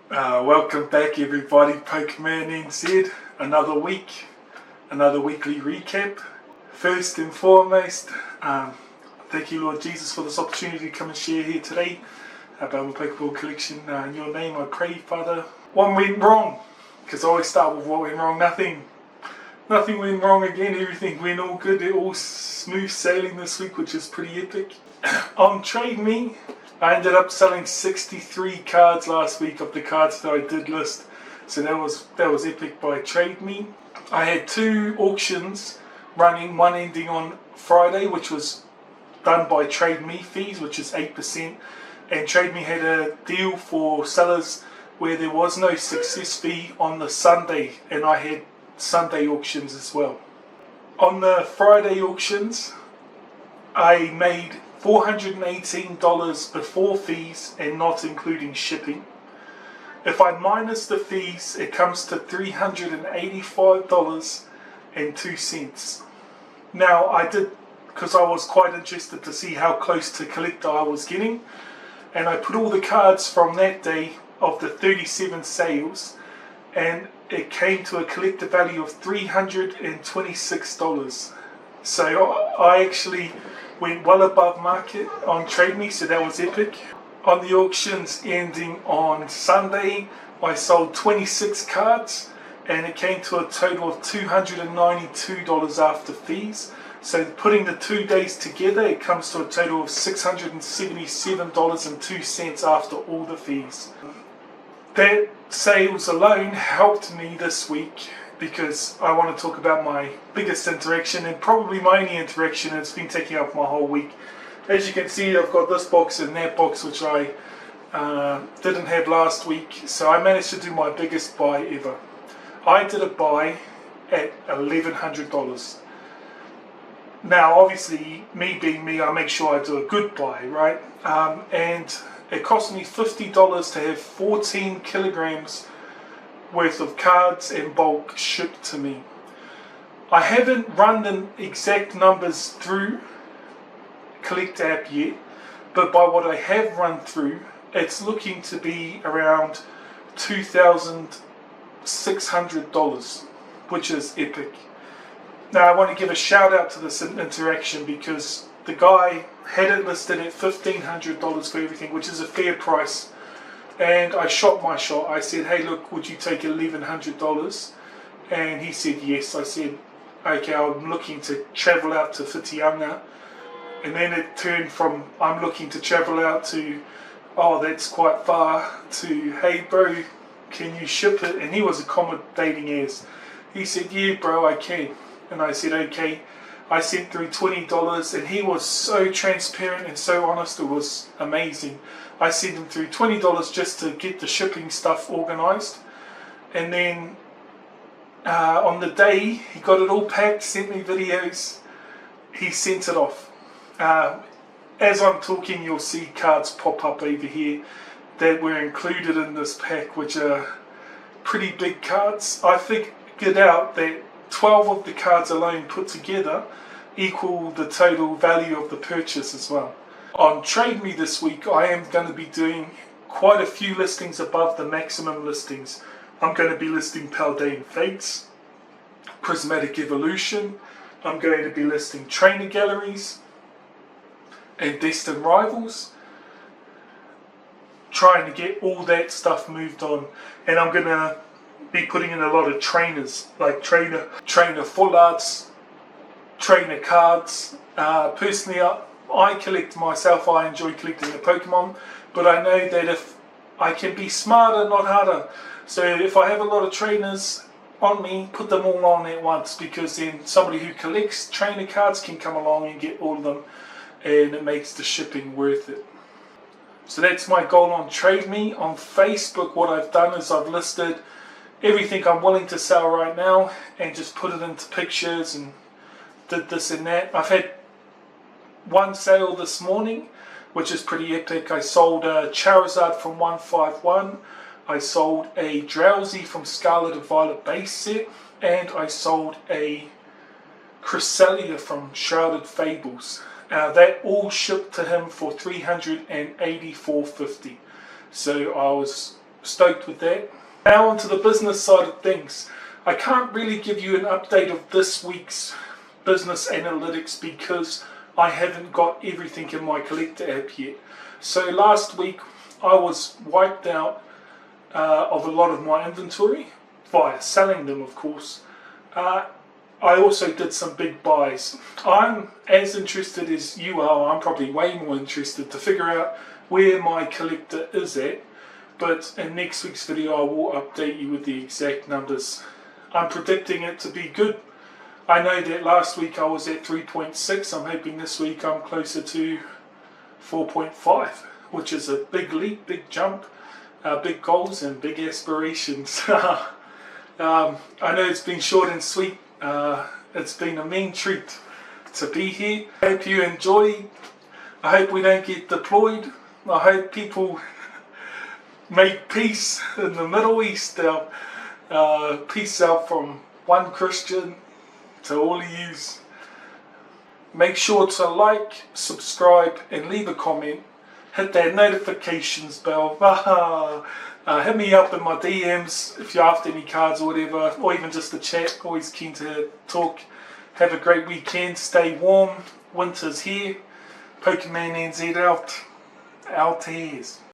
Welcome back everybody, PokeManNZ, another week, another weekly recap. First and foremost, thank you Lord Jesus for this opportunity to come and share here today about my Pokeball collection. In your name I pray, Father. One went wrong, because I always start with what went wrong. Nothing went wrong again, everything went all good, it all smooth sailing this week, which is pretty epic. On Trade Me, I ended up selling 63 cards last week of the cards that I did list, so that was epic by Trade Me. I had two auctions running, one ending on Friday, which was done by Trade Me fees, which is 8%, and Trade Me had a deal for sellers where there was no success fee on the Sunday, and I had Sunday auctions as well. On the Friday auctions, I made $418 before fees and not including shipping. If I minus the fees, it comes to $385.02. Now I did, because I was quite interested to see how close to collector I was getting, and I put all the cards from that day of the 37 sales, and it came to a collector value of $326. So I actually went well above market on Trade Me, so that was epic. On the auctions ending on Sunday, I sold 26 cards and it came to a total of $292 after fees. So putting the 2 days together, it comes to a total of $677.02 after all the fees. That sales alone helped me this week, because I want to talk about my biggest interaction and probably my only interaction. It's been taking up my whole week. As you can see, I've got this box and that box, which I didn't have last week, so I managed to do my biggest buy ever. I did a buy at $1,100. Now obviously, me being me, I make sure I do a good buy, right? And it cost me $50 to have 14 kilograms worth of cards in bulk shipped to me. I haven't run the exact numbers through Collect app yet, but by what I have run through, it's looking to be around $2,600, which is epic. Now I want to give a shout out to this interaction, because the guy had it listed at $1,500 for everything, which is a fair price. And I shot my shot. I said, hey look, would you take $1,100? And he said yes. I said, okay, I'm looking to travel out to Whitianga. And then it turned from I'm looking to travel out to, oh that's quite far, to hey bro, can you ship it? And he was accommodating as. He said, yeah bro, I can. And I said, okay. I sent through $20, and he was so transparent and so honest, it was amazing. I sent him through $20 just to get the shipping stuff organised, and then on the day he got it all packed, sent me videos, he sent it off. As I'm talking, you'll see cards pop up over here that were included in this pack, which are pretty big cards. I figured out that 12 of the cards alone put together equal the total value of the purchase as well. On Trade Me this week, I am going to be doing quite a few listings above the maximum listings. I'm going to be listing Paldean Fates, Prismatic Evolution, I'm going to be listing Trainer Galleries and Destined Rivals, trying to get all that stuff moved on. And I'm going to be putting in a lot of trainers, like trainer full arts, trainer cards. Personally, I collect myself, I enjoy collecting the Pokemon, but I know that if I can be smarter, not harder. So if I have a lot of trainers on me, put them all on at once, because then somebody who collects trainer cards can come along and get all of them, and it makes the shipping worth it. So that's my goal on Trade Me. On Facebook, what I've done is I've listed everything I'm willing to sell right now and just put it into pictures and did this and that. I've had one sale this morning, which is pretty epic. I sold a Charizard from 151, I sold a Drowsy from Scarlet and Violet base set, and I sold a Cresselia from Shrouded Fables. That all shipped to him for $384.50. So I was stoked with that. Now onto the business side of things. I can't really give you an update of this week's business analytics because I haven't got everything in my collector app yet. So last week I was wiped out of a lot of my inventory via selling them, of course. I also did some big buys. I'm as interested as you are, I'm probably way more interested to figure out where my collector is at, but in next week's video I will update you with the exact numbers. I'm predicting it to be good. I know that last week I was at 3.6, I'm hoping this week I'm closer to 4.5, which is a big leap, big jump, big goals and big aspirations. I know it's been short and sweet. It's been a mean treat to be here. I hope you enjoy. I hope we don't get deployed. I hope people make peace in the Middle East. Peace out from one Christian to all of yous. Make sure to like, subscribe and leave a comment. Hit that notifications bell. Hit me up in my DMs if you're after any cards or whatever, or even just a chat. Always keen to talk. Have a great weekend. Stay warm. Winter's here. PokeManNZ out. Out ears.